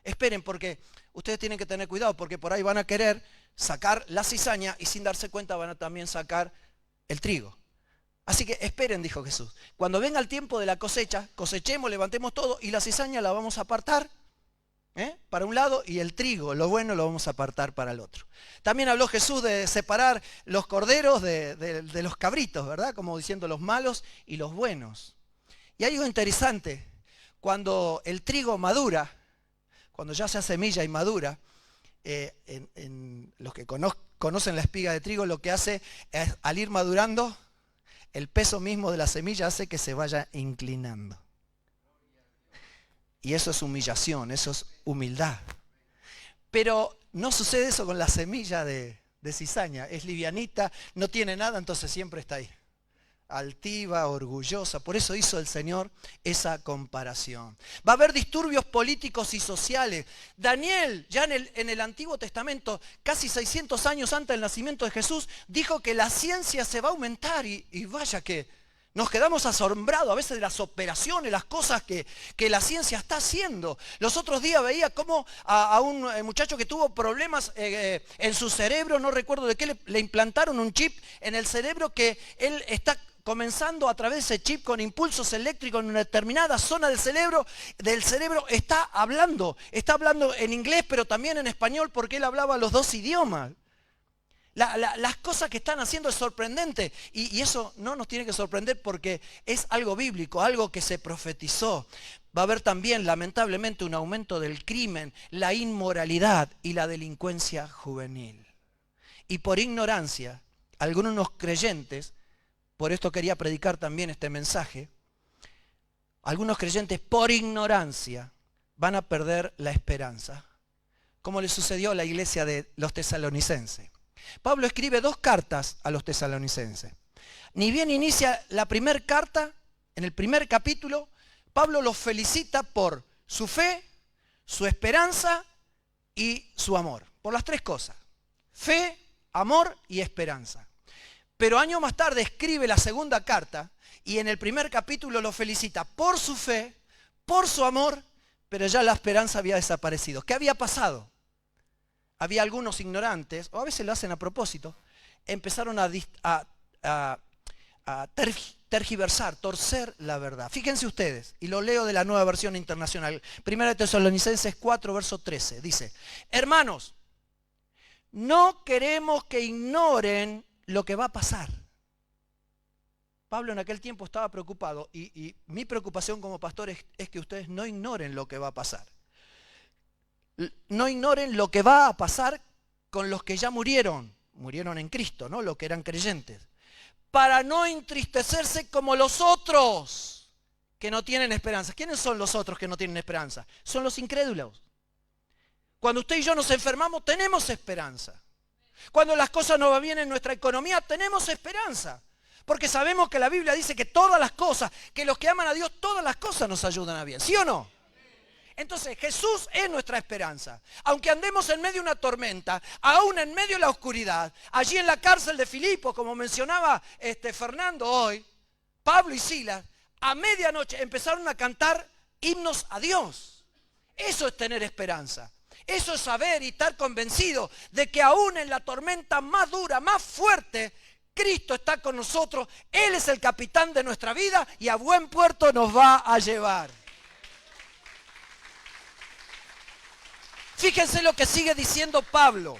Esperen, porque ustedes tienen que tener cuidado, porque por ahí van a querer sacar la cizaña y sin darse cuenta van a también sacar el trigo. Así que esperen, dijo Jesús. Cuando venga el tiempo de la cosecha, cosechemos, levantemos todo y la cizaña la vamos a apartar para un lado y el trigo, lo bueno, lo vamos a apartar para el otro. También habló Jesús de separar los corderos de los cabritos, ¿verdad? Como diciendo los malos y los buenos. Y hay algo interesante, cuando el trigo madura, cuando ya se hace semilla y madura, en los que conocen la espiga de trigo, lo que hace es, al ir madurando, el peso mismo de la semilla hace que se vaya inclinando. Y eso es humillación, eso es humildad. Pero no sucede eso con la semilla de cizaña. Es livianita, no tiene nada, entonces siempre está ahí. Altiva, orgullosa. Por eso hizo el Señor esa comparación. Va a haber disturbios políticos y sociales. Daniel, ya en el Antiguo Testamento, casi 600 años antes del nacimiento de Jesús, dijo que la ciencia se va a aumentar y vaya que Nos quedamos asombrados a veces de las operaciones, las cosas que la ciencia está haciendo. Los otros días veía cómo a un muchacho que tuvo problemas en su cerebro, no recuerdo de qué, le implantaron un chip en el cerebro que él está comenzando a través de ese chip con impulsos eléctricos en una determinada zona del cerebro, está hablando en inglés pero también en español porque él hablaba los dos idiomas. Las cosas que están haciendo es sorprendente y eso no nos tiene que sorprender porque es algo bíblico, algo que se profetizó. Va a haber también lamentablemente un aumento del crimen, la inmoralidad y la delincuencia juvenil. Y por ignorancia, algunos creyentes, por esto quería predicar también este mensaje, algunos creyentes por ignorancia van a perder la esperanza, como le sucedió a la iglesia de los tesalonicenses. Pablo escribe 2 cartas a los tesalonicenses. Ni bien inicia la primera carta, en el primer capítulo, Pablo los felicita por su fe, su esperanza y su amor. Por las 3 cosas. Fe, amor y esperanza. Pero años más tarde escribe la segunda carta y en el primer capítulo los felicita por su fe, por su amor, pero ya la esperanza había desaparecido. ¿Qué había pasado? Había algunos ignorantes, o a veces lo hacen a propósito, empezaron a tergiversar, torcer la verdad. Fíjense ustedes, y lo leo de la Nueva Versión Internacional. 1 Tesalonicenses 4, verso 13. Dice, hermanos, no queremos que ignoren lo que va a pasar. Pablo en aquel tiempo estaba preocupado, y mi preocupación como pastor es que ustedes no ignoren lo que va a pasar. No ignoren lo que va a pasar con los que ya murieron en Cristo, ¿no? Los que eran creyentes. Para no entristecerse como los otros que no tienen esperanza. ¿Quiénes son los otros que no tienen esperanza? Son los incrédulos. Cuando usted y yo nos enfermamos, tenemos esperanza. Cuando las cosas no van bien en nuestra economía, tenemos esperanza. Porque sabemos que la Biblia dice que todas las cosas, que los que aman a Dios, todas las cosas nos ayudan a bien. ¿Sí o no? Entonces Jesús es nuestra esperanza. Aunque andemos en medio de una tormenta, aún en medio de la oscuridad, allí en la cárcel de Filipo, como mencionaba Fernando hoy, Pablo y Silas, a medianoche empezaron a cantar himnos a Dios. Eso es tener esperanza. Eso es saber y estar convencido de que aún en la tormenta más dura, más fuerte, Cristo está con nosotros. Él es el capitán de nuestra vida y a buen puerto nos va a llevar. Fíjense lo que sigue diciendo Pablo.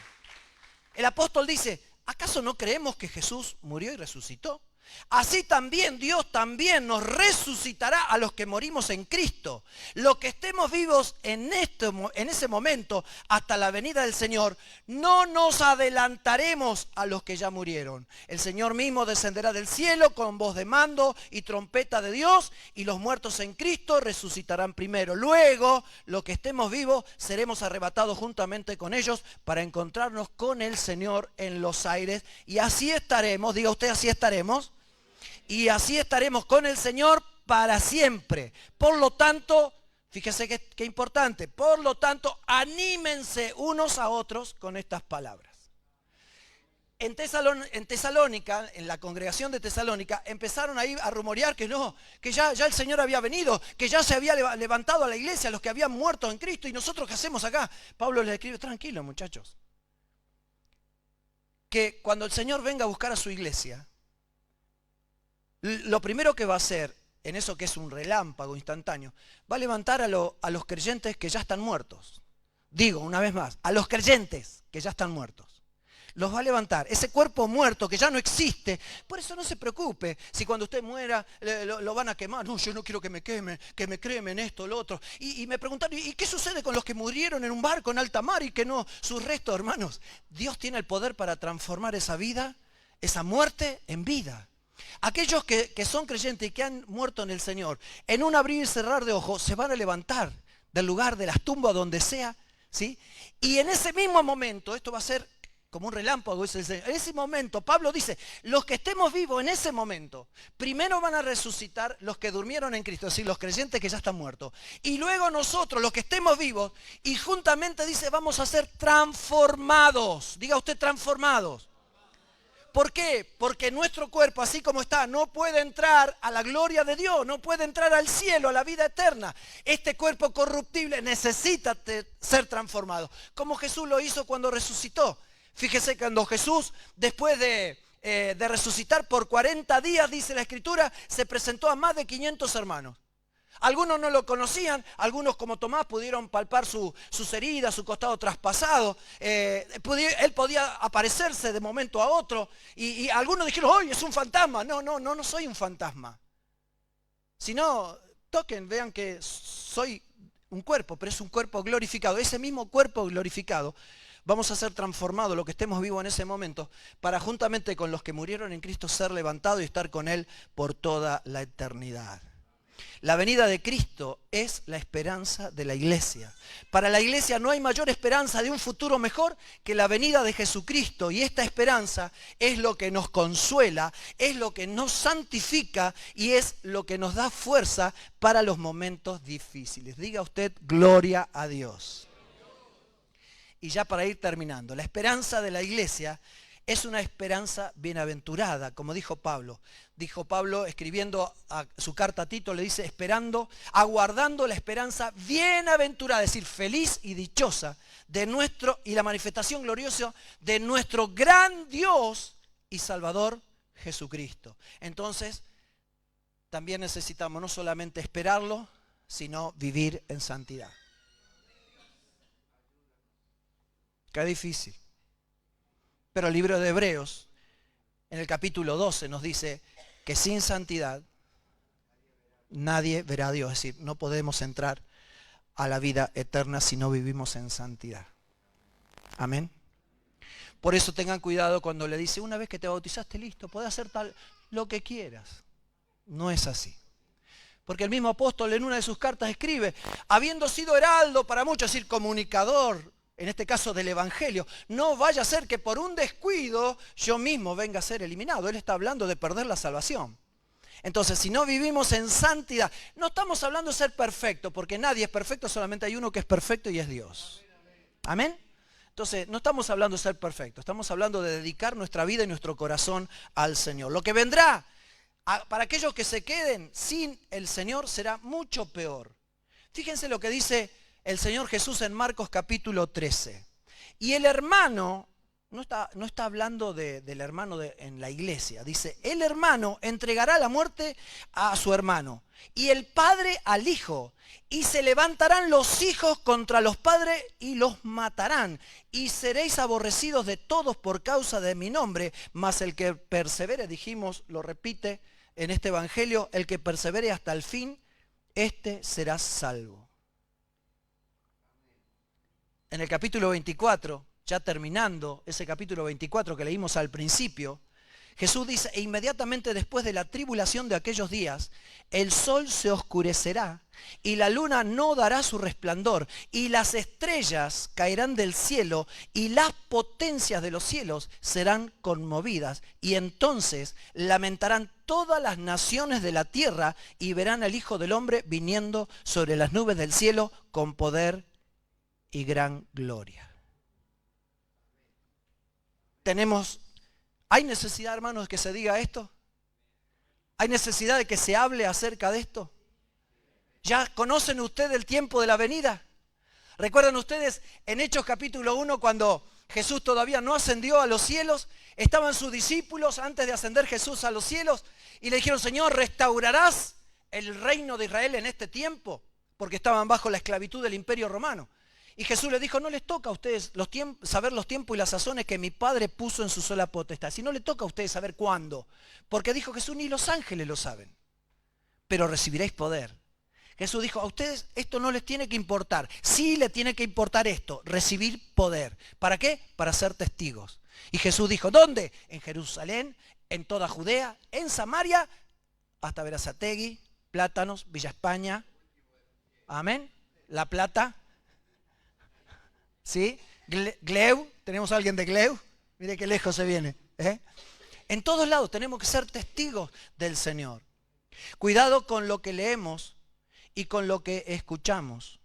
El apóstol dice, ¿acaso no creemos que Jesús murió y resucitó? Así también Dios también nos resucitará a los que morimos en Cristo. Los que estemos vivos en ese momento hasta la venida del Señor, no nos adelantaremos a los que ya murieron. El Señor mismo descenderá del cielo con voz de mando y trompeta de Dios, y los muertos en Cristo resucitarán primero. Luego, los que estemos vivos seremos arrebatados juntamente con ellos para encontrarnos con el Señor en los aires, y así estaremos, diga usted, así estaremos. Y así estaremos con el Señor para siempre. Por lo tanto, fíjese qué importante, por lo tanto, anímense unos a otros con estas palabras. En Tesalónica, en la congregación de Tesalónica, empezaron ahí a rumorear que no, que ya el Señor había venido, que ya se había levantado a la iglesia, los que habían muerto en Cristo, y nosotros ¿qué hacemos acá? Pablo les escribe, tranquilos muchachos, que cuando el Señor venga a buscar a su iglesia, lo primero que va a hacer, en eso que es un relámpago instantáneo, va a levantar a los creyentes que ya están muertos. Digo, una vez más, a los creyentes que ya están muertos. Los va a levantar, ese cuerpo muerto que ya no existe. Por eso no se preocupe si cuando usted muera lo van a quemar. No, yo no quiero que me quemen, que me cremen esto, lo otro. Y me preguntaron, ¿y qué sucede con los que murieron en un barco en alta mar y que no, sus restos, hermanos? Dios tiene el poder para transformar esa vida, esa muerte en vida. Aquellos que son creyentes y que han muerto en el Señor, en un abrir y cerrar de ojos, se van a levantar del lugar, de las tumbas, donde sea, ¿sí? Y en ese mismo momento, esto va a ser como un relámpago, en ese momento, Pablo dice, los que estemos vivos en ese momento, primero van a resucitar los que durmieron en Cristo, es decir, los creyentes que ya están muertos. Y luego nosotros, los que estemos vivos, y juntamente dice, vamos a ser transformados. Diga usted, transformados. ¿Por qué? Porque nuestro cuerpo, así como está, no puede entrar a la gloria de Dios, no puede entrar al cielo, a la vida eterna. Este cuerpo corruptible necesita ser transformado, como Jesús lo hizo cuando resucitó. Fíjese que cuando Jesús, después de resucitar por 40 días, dice la Escritura, se presentó a más de 500 hermanos. Algunos no lo conocían, algunos como Tomás pudieron palpar sus heridas, su costado traspasado. Él podía aparecerse de momento a otro y algunos dijeron, ¡ay, es un fantasma! No soy un fantasma. Si no, toquen, vean que soy un cuerpo, pero es un cuerpo glorificado. Ese mismo cuerpo glorificado vamos a ser transformados, los que estemos vivos en ese momento, para juntamente con los que murieron en Cristo ser levantados y estar con Él por toda la eternidad. La venida de Cristo es la esperanza de la iglesia. Para la iglesia no hay mayor esperanza de un futuro mejor que la venida de Jesucristo. Y esta esperanza es lo que nos consuela, es lo que nos santifica y es lo que nos da fuerza para los momentos difíciles. Diga usted, gloria a Dios. Y ya para ir terminando, la esperanza de la iglesia es una esperanza bienaventurada, como dijo Pablo. Dijo Pablo, escribiendo su carta a Tito, le dice, esperando, aguardando la esperanza bienaventurada, es decir, feliz y dichosa, y la manifestación gloriosa de nuestro gran Dios y Salvador Jesucristo. Entonces, también necesitamos no solamente esperarlo, sino vivir en santidad. Qué difícil. Pero el libro de Hebreos, en el capítulo 12, nos dice que sin santidad nadie verá a Dios. Es decir, no podemos entrar a la vida eterna si no vivimos en santidad. Amén. Por eso tengan cuidado cuando le dice, una vez que te bautizaste, listo, podés hacer tal lo que quieras. No es así. Porque el mismo apóstol en una de sus cartas escribe, habiendo sido heraldo para muchos, es decir, comunicador, en este caso del Evangelio, no vaya a ser que por un descuido yo mismo venga a ser eliminado. Él está hablando de perder la salvación. Entonces, si no vivimos en santidad, no estamos hablando de ser perfecto, porque nadie es perfecto, solamente hay uno que es perfecto y es Dios. ¿Amén? Entonces, no estamos hablando de ser perfecto, estamos hablando de dedicar nuestra vida y nuestro corazón al Señor. Lo que vendrá para aquellos que se queden sin el Señor será mucho peor. Fíjense lo que dice el Señor Jesús en Marcos capítulo 13. Y el hermano, no está hablando del hermano en la iglesia, dice, el hermano entregará la muerte a su hermano, y el padre al hijo, y se levantarán los hijos contra los padres y los matarán, y seréis aborrecidos de todos por causa de mi nombre, mas el que persevere, dijimos, lo repite en este evangelio, el que persevere hasta el fin, este será salvo. En el capítulo 24, ya terminando ese capítulo 24 que leímos al principio, Jesús dice, e inmediatamente después de la tribulación de aquellos días, el sol se oscurecerá y la luna no dará su resplandor y las estrellas caerán del cielo y las potencias de los cielos serán conmovidas y entonces lamentarán todas las naciones de la tierra y verán al Hijo del Hombre viniendo sobre las nubes del cielo con poder y gran gloria. ¿Hay necesidad, hermanos, de que se diga esto? ¿Hay necesidad de que se hable acerca de esto? ¿Ya conocen ustedes el tiempo de la venida? ¿Recuerdan ustedes en Hechos capítulo 1 cuando Jesús todavía no ascendió a los cielos? Estaban sus discípulos antes de ascender Jesús a los cielos y le dijeron, Señor, ¿restaurarás el reino de Israel en este tiempo? Porque estaban bajo la esclavitud del imperio romano. Y Jesús les dijo, no les toca a ustedes saber los tiempos y las sazones que mi Padre puso en su sola potestad. Si no le toca a ustedes saber cuándo. Porque dijo Jesús, ni los ángeles lo saben. Pero recibiréis poder. Jesús dijo, a ustedes esto no les tiene que importar. Sí les tiene que importar esto, recibir poder. ¿Para qué? Para ser testigos. Y Jesús dijo, ¿dónde? En Jerusalén, en toda Judea, en Samaria, hasta Berazategui, Plátanos, Villa España. Amén. La Plata. ¿Sí? Gleu, tenemos a alguien de Gleu, mire qué lejos se viene. En todos lados tenemos que ser testigos del Señor. Cuidado con lo que leemos y con lo que escuchamos.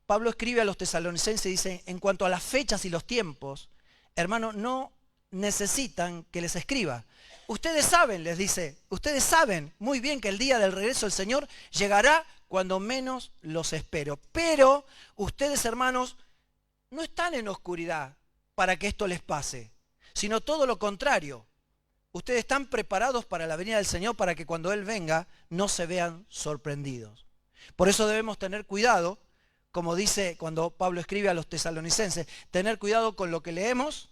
Pablo escribe a los tesalonicenses y dice, en cuanto a las fechas y los tiempos, hermano, no necesitan que les escriba. Ustedes saben, les dice, ustedes saben muy bien que el día del regreso del Señor llegará cuando menos los espero. Pero ustedes, hermanos, no están en oscuridad para que esto les pase, sino todo lo contrario. Ustedes están preparados para la venida del Señor para que cuando Él venga no se vean sorprendidos. Por eso debemos tener cuidado, como dice cuando Pablo escribe a los tesalonicenses, tener cuidado con lo que leemos,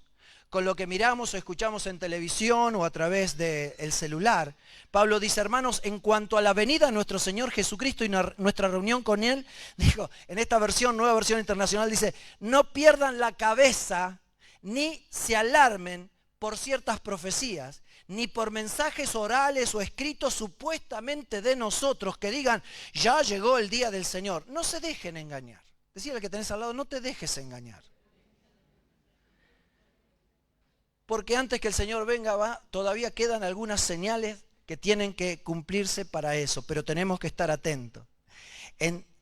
con lo que miramos o escuchamos en televisión o a través del celular. Pablo dice, hermanos, en cuanto a la venida de nuestro Señor Jesucristo y nuestra reunión con Él, dijo, en esta versión, nueva versión internacional, dice, no pierdan la cabeza ni se alarmen por ciertas profecías, ni por mensajes orales o escritos supuestamente de nosotros que digan, ya llegó el día del Señor. No se dejen engañar. Decirle al que tenés al lado, no te dejes engañar. Porque antes que el Señor venga, todavía quedan algunas señales que tienen que cumplirse para eso, pero tenemos que estar atentos.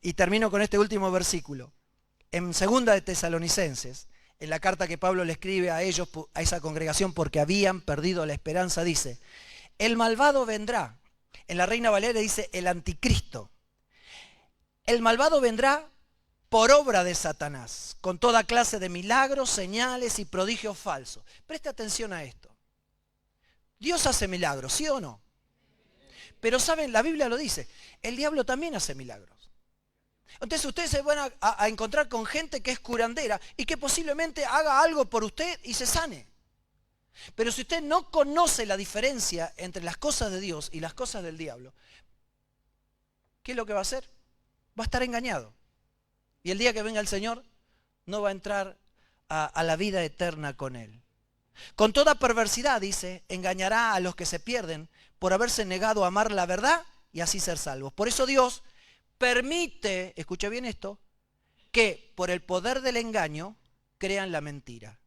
Y termino con este último versículo. En 2 de Tesalonicenses, en la carta que Pablo le escribe a ellos, a esa congregación, porque habían perdido la esperanza, dice, el malvado vendrá. En la Reina Valera dice, el anticristo. El malvado vendrá por obra de Satanás, con toda clase de milagros, señales y prodigios falsos. Preste atención a esto. Dios hace milagros, ¿sí o no? Pero saben, la Biblia lo dice, el diablo también hace milagros. Entonces ustedes se van a encontrar con gente que es curandera y que posiblemente haga algo por usted y se sane. Pero si usted no conoce la diferencia entre las cosas de Dios y las cosas del diablo, ¿qué es lo que va a hacer? Va a estar engañado. Y el día que venga el Señor, no va a entrar a la vida eterna con Él. Con toda perversidad, dice, engañará a los que se pierden por haberse negado a amar la verdad y así ser salvos. Por eso Dios permite, escuche bien esto, que por el poder del engaño crean la mentira.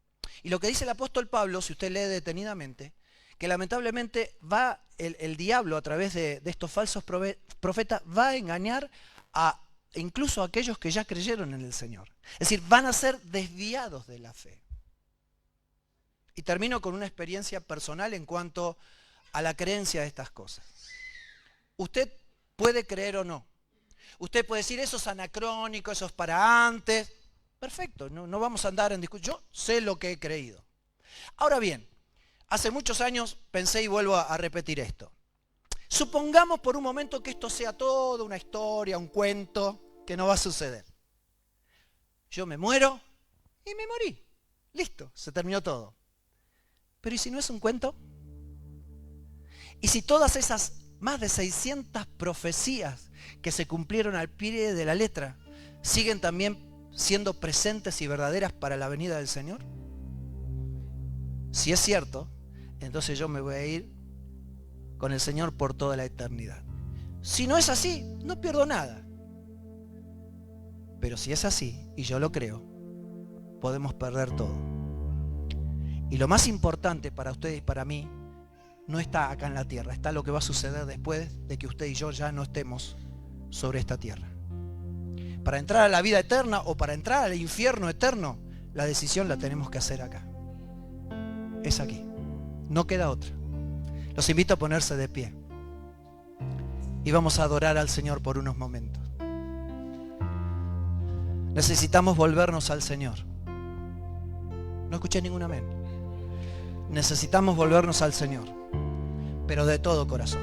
Y lo que dice el apóstol Pablo, si usted lee detenidamente, que lamentablemente va el diablo a través de estos falsos profetas, va a engañar incluso a aquellos que ya creyeron en el Señor. Es decir, van a ser desviados de la fe. Y termino con una experiencia personal en cuanto a la creencia de estas cosas. Usted puede creer o no. Usted puede decir, eso es anacrónico, eso es para antes. Perfecto, no vamos a andar en discusión. Yo sé lo que he creído. Ahora bien, hace muchos años pensé y vuelvo a repetir esto. Supongamos por un momento que esto sea todo una historia, un cuento, que no va a suceder. Yo me muero y me morí. Listo, se terminó todo. Pero ¿y si no es un cuento? ¿Y si todas esas más de 600 profecías que se cumplieron al pie de la letra siguen también siendo presentes y verdaderas para la venida del Señor? Si es cierto, entonces yo me voy a ir con el Señor por toda la eternidad. Si no es así, no pierdo nada. Pero si es así, y yo lo creo, podemos perder todo. Y lo más importante para ustedes y para mí no está acá en la tierra, está lo que va a suceder después de que usted y yo ya no estemos sobre esta tierra. Para entrar a la vida eterna o para entrar al infierno eterno, la decisión la tenemos que hacer acá. Es aquí. No queda otra. Los invito a ponerse de pie. Y vamos a adorar al Señor por unos momentos. Necesitamos volvernos al Señor. No escuché ningún amén. Necesitamos volvernos al Señor, pero de todo corazón.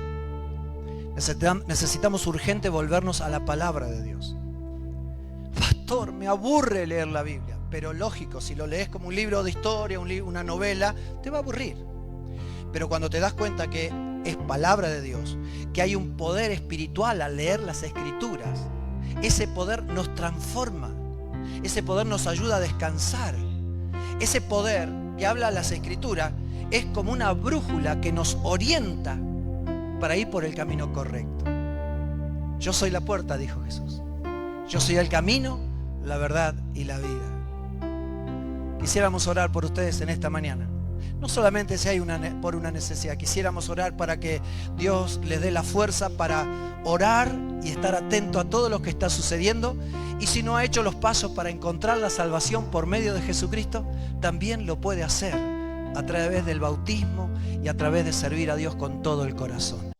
Necesitamos urgente volvernos a la palabra de Dios. Pastor, me aburre leer la Biblia. Pero lógico, si lo lees como un libro de historia, una novela, te va a aburrir. Pero cuando te das cuenta que es palabra de Dios, que hay un poder espiritual al leer las Escrituras, ese poder nos transforma, ese poder nos ayuda a descansar. Ese poder que habla las Escrituras es como una brújula que nos orienta para ir por el camino correcto. Yo soy la puerta, dijo Jesús. Yo soy el camino, la verdad y la vida. Quisiéramos orar por ustedes en esta mañana. No solamente si hay por una necesidad, quisiéramos orar para que Dios les dé la fuerza para orar y estar atento a todo lo que está sucediendo. Y si no ha hecho los pasos para encontrar la salvación por medio de Jesucristo, también lo puede hacer a través del bautismo y a través de servir a Dios con todo el corazón.